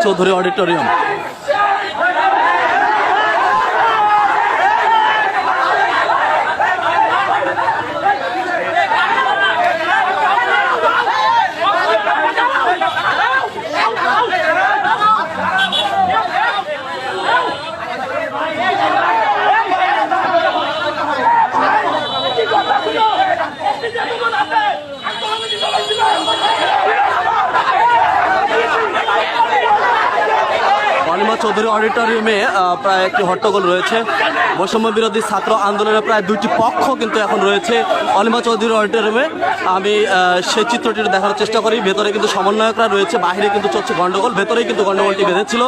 Chowdhury auditorium. Anima Chowdhury অডিটোরিয়ামে প্রায় একটি হট্টগোল রয়েছে। বৈষম্য বিরোধী ছাত্র আন্দোলনের প্রায় দুইটি পক্ষ কিন্তু এখন রয়েছে অনিমা চৌধুরী অডিটোরিয়ামে। আমি সেই চিত্রটি দেখার চেষ্টা করি। ভেতরে কিন্তু সমন্বয়করা রয়েছে, বাইরে কিন্তু চলছে গন্ডগোল, ভেতরেই কিন্তু গন্ডগোলটি বেঁধেছিল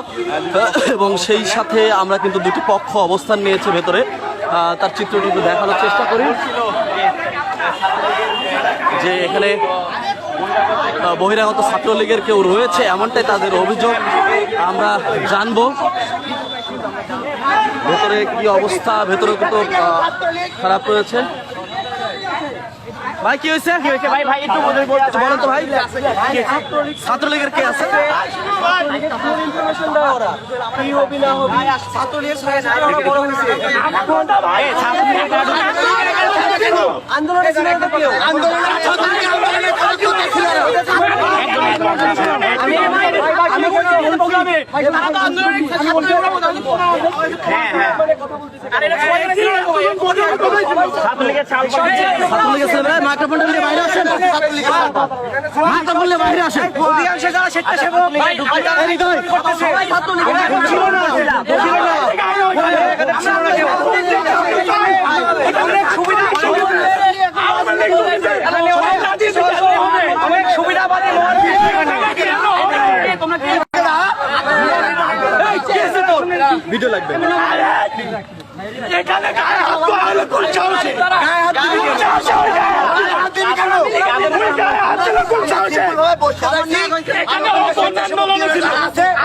এবং সেই সাথে আমরা কিন্তু দুটি পক্ষ অবস্থান নিয়েছে ভেতরে। তার চিত্রটি একটু দেখানোর চেষ্টা করি যে এখানে বহিরাগত ছাত্রলীগের কেউ রয়েছে এমনটাই তাদের অভিযোগ। আমরা জানবো ভেতরে কি অবস্থা। ভেতরে কিন্তু খারাপ রয়েছে। ভাই কি হয়েছে? ভাই ভাই একটু বলেন তো ভাই, ছাত্রলীগের কে আছে? মাইক্রোফোন বাইরে আসেন, মাইক্রোফোন বাইরে আসেন। অধিকাংশ যারা স্বেচ্ছাসেবক অনেক সুবিধাবাদী ভিডিও লাগবে। এখানে গায়ে হাত তো আলো কোন সাহসে? গায়ে হাত দিবি কেন? গায়ে হাত দিলে কোন সাহসে? এখানে অপর আন্দোলন ছিল।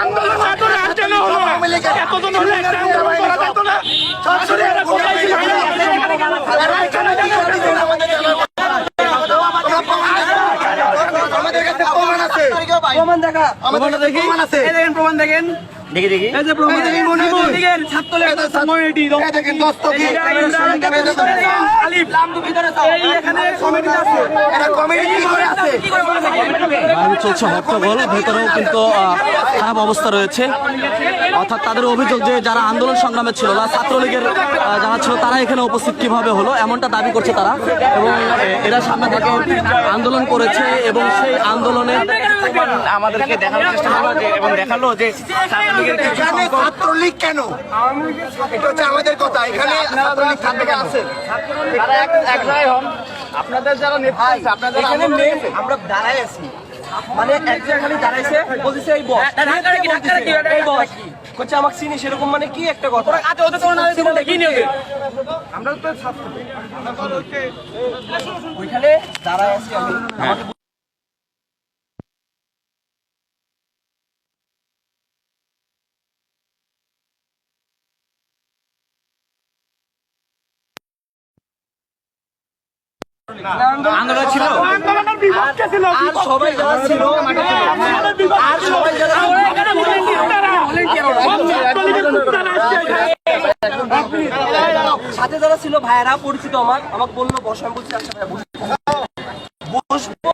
আন্দোলন না করে আজকে হলো না। এতজন হলে একটা আন্দোলন করা যেত না। সরাসরি এরা কোথায় ছিল? আমাদের কাছে প্রমাণ আছে। প্রমাণ দেখা, আমাদের দেখি প্রমাণ আছে। এই দেখেন প্রমাণ দেখেন, দেখি দেখি এই যে প্রমাণ দেখেন, ছাত্রলীগ কমিটি দেখেন দস্তগি আলিফ লামদু ভিতরে এই এখানে কমিটি আছে, এটা কমিটি কি করে আছে? বাইরে চলছে হট্টগোল, ভেতরেও কিন্তু খারাপ অবস্থা রয়েছে। অর্থাৎ তাদের অভিযোগ যে যারা আন্দোলন সংগ্রামে ছিল বা ছাত্রলীগের যারা ছিল তারা এখানে উপস্থিত কিভাবে হলো এমনটা দাবি করছে তারা। এবং এরা সামনে থেকে আন্দোলন করেছে এবং সেই আন্দোলনে আমাদেরকে দেখানোর চেষ্টা করলো যে এবং দেখালো যে ছাত্রলীগের কিছু এখানে ছাত্রলীগ কেন? এটা হচ্ছে আমাদের কথা। এখানে ছাত্রলীগ থাকবে আছে। তারা এক জায়গায় হন, আপনাদের যারা নেতা আছে, আপনাদের এখানে মেন আমরা দাঁড়াই আছি, মানে এক জায়গায় খালি দাঁড়াইছে বলতেছে এই বস এই বস হচ্ছে আমাকে চিনি সেরকম, মানে কি একটা কথা আমরা তো ছাত্র ওইখানে দাঁড়াই আছি আমি। আন্দোলন ছিল, আন্দোলনের বিপক্ষে ছিল। আর সবাই যারা ছিল আর সবাই যারা সাথে যারা ছিল ভাইয়েরা পরিচিত আমাকে বললো বসো, আমি বলছি আচ্ছা ভাই বসবো।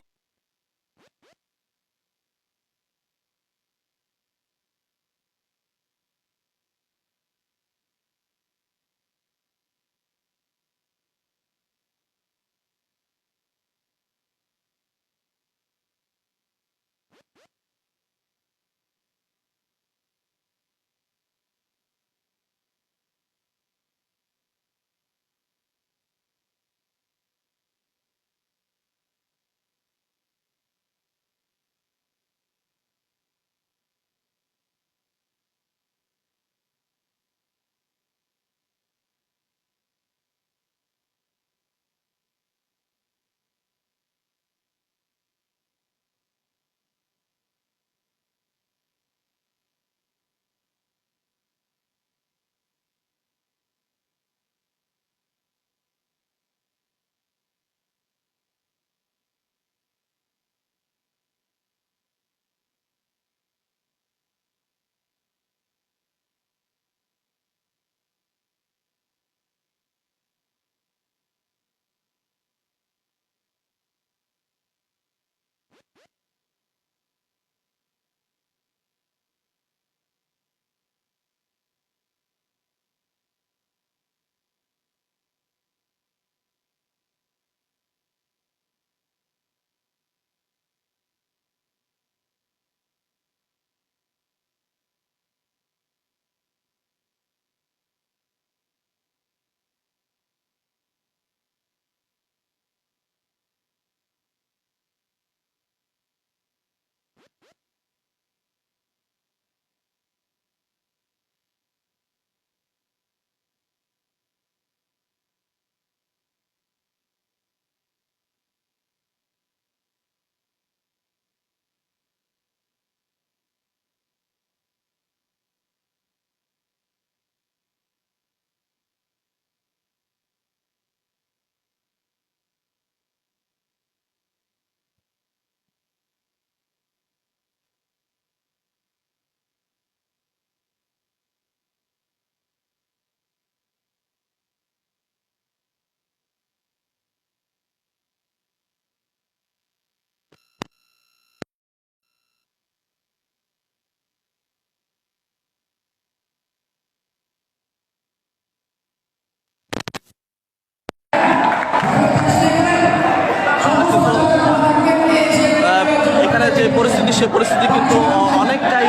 সে পরিস্থিতি কিন্তু অনেকটাই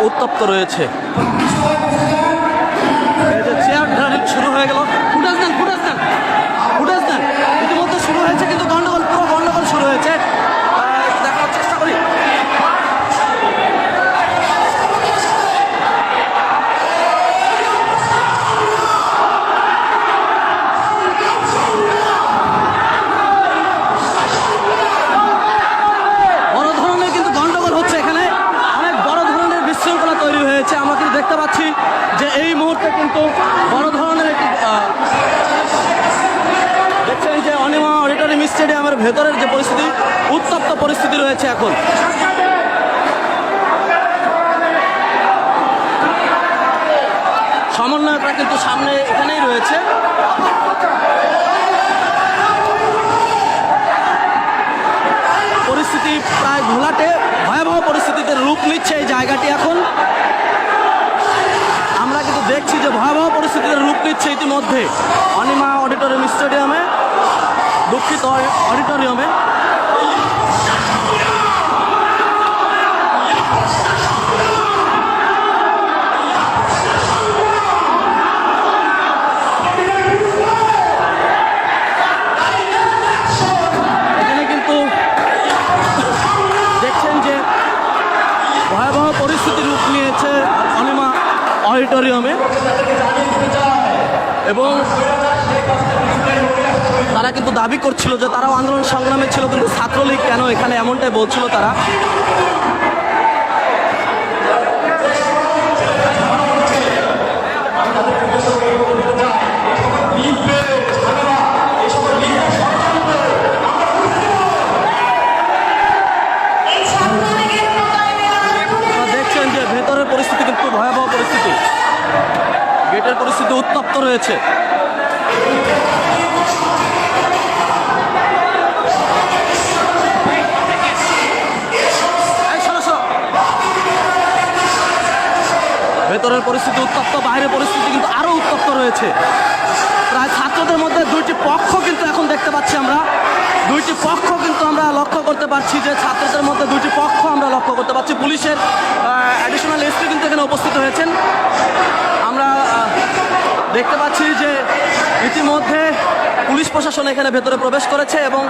উত্তপ্ত রয়েছে। এই যে চেয়ার ড্রাইভ শুরু হয়ে গেল, ফুটেজ দেন ইতিমধ্যে শুরু হয়েছে, কিন্তু পুরো গন্ডগোল শুরু হয়েছে। দেখার চেষ্টা করি। বড় ধরনের কিন্তু গন্ডগোল হচ্ছে এখানে, অনেক বড় ধরনের বিশৃঙ্খলা তৈরি হয়েছে। আমরা কিন্তু দেখতে পাচ্ছি যে এই মুহূর্তে কিন্তু বড় ধরনের একটি দেখছেন যে অনিমা অডিটোরিয়াম স্টেডিয়ামের ভেতরের যে পরিস্থিতি, উত্তপ্ত পরিস্থিতি রয়েছে এখন। সমন্বয়করা কিন্তু সামনে এখানেই রয়েছে। পরিস্থিতি প্রায় ঘোলাটে, ভয়াবহ পরিস্থিতিতে রূপ নিচ্ছে এই জায়গাটি এখন। আমরা কিন্তু দেখছি যে ভয়াবহ পরিস্থিতিতে রূপ নিচ্ছে ইতিমধ্যে অনিমা অডিটোরিয়াম স্টেডিয়ামে, দুঃখিত অডিটোরিয়ামে। এখানে কিন্তু দেখছেন যে ভয়াবহ পরিস্থিতি রূপ নিয়েছে অনিমা অডিটোরিয়ামে, এবং তারা কিন্তু দাবি করছিল যে তারাও আন্দোলন সংগ্রামে ছিল, কিন্তু ছাত্রলীগ কেন এখানে, এমনটাই বলছিল তারা। দেখছেন যে ভেতরের পরিস্থিতি কিন্তু ভয়াবহ পরিস্থিতি, গেটের পরিস্থিতি উত্তপ্ত রয়েছে। ভেতরের পরিস্থিতি উত্তপ্ত, বাইরের পরিস্থিতি কিন্তু আরো উত্তপ্ত রয়েছে। প্রায় ছাত্রদের মধ্যে দুইটি পক্ষ কিন্তু এখন দেখতে পাচ্ছি আমরা, দুইটি পক্ষ কিন্তু আমরা লক্ষ্য করতে পারছি যে ছাত্রদের মধ্যে দুইটি পক্ষ আমরা লক্ষ্য করতে পারছি। পুলিশের অ্যাডিশনাল এসপি কিন্তু এখানে উপস্থিত হয়েছেন। আমরা দেখতে পাচ্ছি যে ইতিমধ্যে পুলিশ প্রশাসন এখানে ভেতরে প্রবেশ করেছে, এবং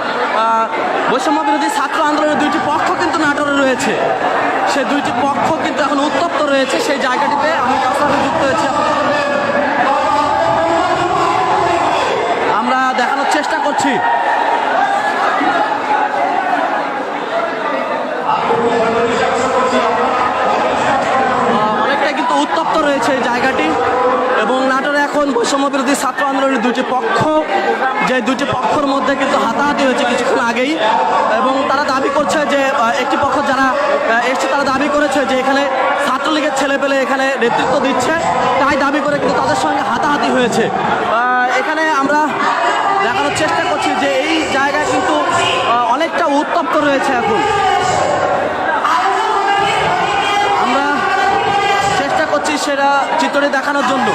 বৈষম্য বিরোধী ছাত্র আন্দোলনের দুইটি পক্ষ কিন্তু নাটোরে রয়েছে। সেই দুইটি পক্ষ কিন্তু এখন উত্তপ্ত রয়েছে সেই জায়গাটিতে। আমি তার সাথে যুক্ত হয়েছি, আমরা দেখানোর চেষ্টা করছি। অনেকটাই কিন্তু উত্তপ্ত রয়েছে এই জায়গাটি, এবং নাটোরে এখন বৈষম্য বিরোধী ছাত্র আন্দোলনের দুইটি পক্ষ, যে দুইটি পক্ষের মধ্যে কিন্তু হাতাহাতি হয়েছে কিছুক্ষণ আগেই, এবং তারা দাবি করছে যে একটি পক্ষ যারা এসছে তারা দাবি করেছে যে এখানে ছাত্রলীগের ছেলেপেলে এখানে নেতৃত্ব দিচ্ছে, তাই দাবি করে কিন্তু তাদের সঙ্গে হাতাহাতি হয়েছে। এখানে আমরা দেখানোর চেষ্টা করছি যে এই জায়গায় কিন্তু অনেকটা উত্তপ্ত রয়েছে এখন। আমরা চেষ্টা করছি সেটা চিত্রটি দেখানোর জন্য।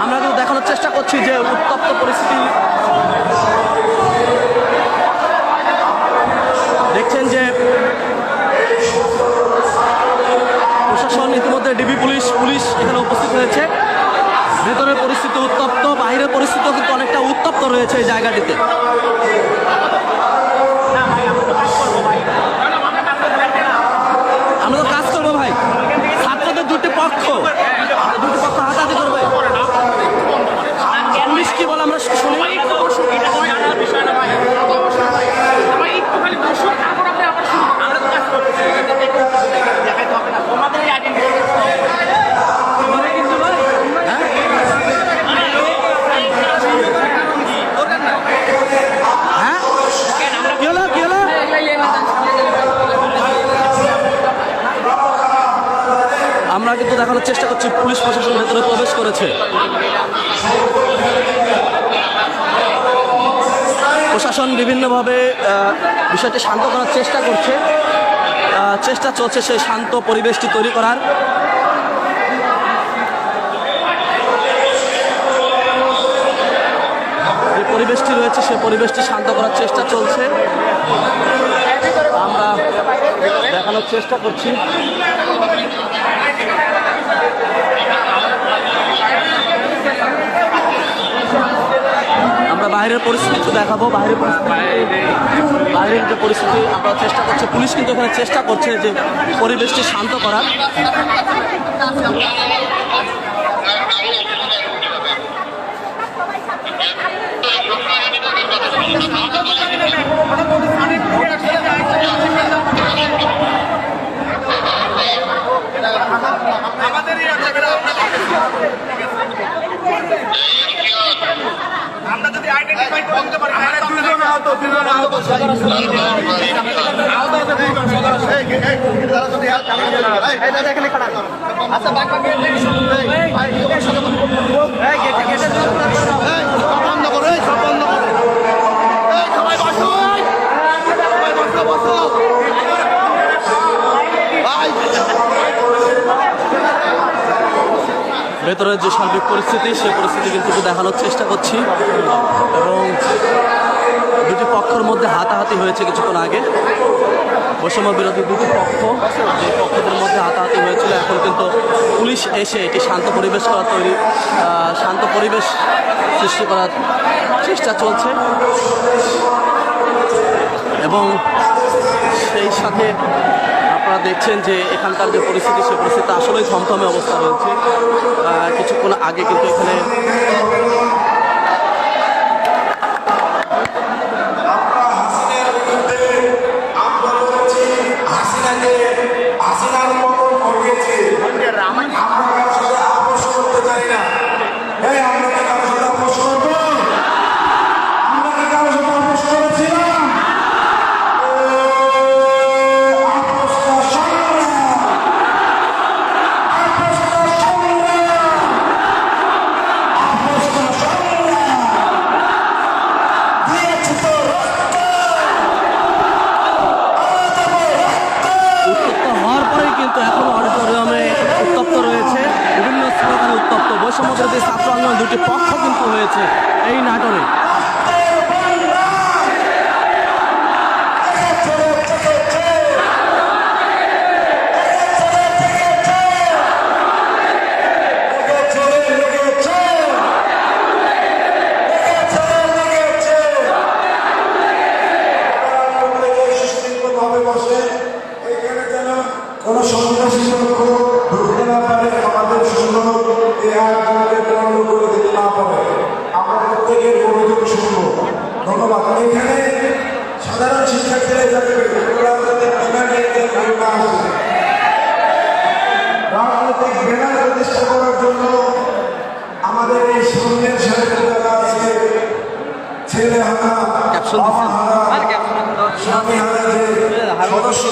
আমরা কিন্তু দেখানোর চেষ্টা করছি যে উত্তপ্ত পরিস্থিতি। দেখছেন যে প্রশাসন ইতিমধ্যে ডিবি পুলিশ এখানে উপস্থিত হয়েছে। ভেতরের পরিস্থিতি উত্তপ্ত, বাইরের পরিস্থিতিও কিন্তু অনেকটা উত্তপ্ত রয়েছে এই জায়গাটিতে। আমরা তো কাজ করবো ভাই, ছাত্রদের দুটি পক্ষ হাতাহাতি করবে। পুলিশ কি বলে আমরা শুনি। আমরা কিন্তু দেখানোর চেষ্টা করছি পুলিশ প্রশাসন ভেতরে প্রবেশ করেছে। প্রশাসন বিভিন্নভাবে বিষয়টি শান্ত করার চেষ্টা করছে, চেষ্টা চলছে সেই শান্ত পরিবেশটি তৈরি করার। পরিবেশটি রয়েছে সেই পরিবেশটি শান্ত করার চেষ্টা চলছে। আমরা দেখানোর চেষ্টা করছি। আমরা বাইরের পরিস্থিতি একটু দেখাবো। বাইরের যে পরিস্থিতি আমরা চেষ্টা করছি, পুলিশ কিন্তু এখানে চেষ্টা করছে যে পরিবেশটি শান্ত করার। আমরা যদি আইডেন্টিফাই করতে পারি দুজন আহত আচ্ছা বাকি বন্ধ করো, সব বন্ধ করো, সবাই বসো, সবাই বসো, বসো ভাই। ভেতরের যে সার্বিক পরিস্থিতি সেই পরিস্থিতি কিন্তু একটু দেখানোর চেষ্টা করছি। এবং দুটি পক্ষের মধ্যে হাতাহাতি হয়েছে কিছুক্ষণ আগে। বৈষম্য বিরোধী দুটি পক্ষ, যে পক্ষদের মধ্যে হাতাহাতি হয়েছিল, এখন কিন্তু পুলিশ এসে এটি শান্ত পরিবেশ শান্ত পরিবেশ সৃষ্টি করার চেষ্টা চলছে। এবং সেই সাথে আপনারা দেখছেন যে এখানকার যে পরিস্থিতি সেই পরিস্থিতি আসলেই থমথমে অবস্থা রয়েছে। কিছুক্ষণ আগে কিন্তু এখানে বৈষম্য বিরোধী ছাত্র আন্দোলন দুটি পক্ষ কিন্তু হয়েছে এই নাটোরে। কোন সন্ত্রাসী ঢুকতে না পারে, আমাদের সুন্দর এই আয়োজনকে বন্ধ করে দিতে না পারে, আমরা প্রত্যেকের অভিযোগ শুনবো। ধন্যবাদ। এখানে সাধারণ শিক্ষার্থীরা যাবে রাজনৈতিক ব্যানার প্রতিষ্ঠা করার জন্য আমাদের এই সন্ধ্যের সাথে যারা আছে, ছেলে হারা, স্বামী হারা যে সদস্য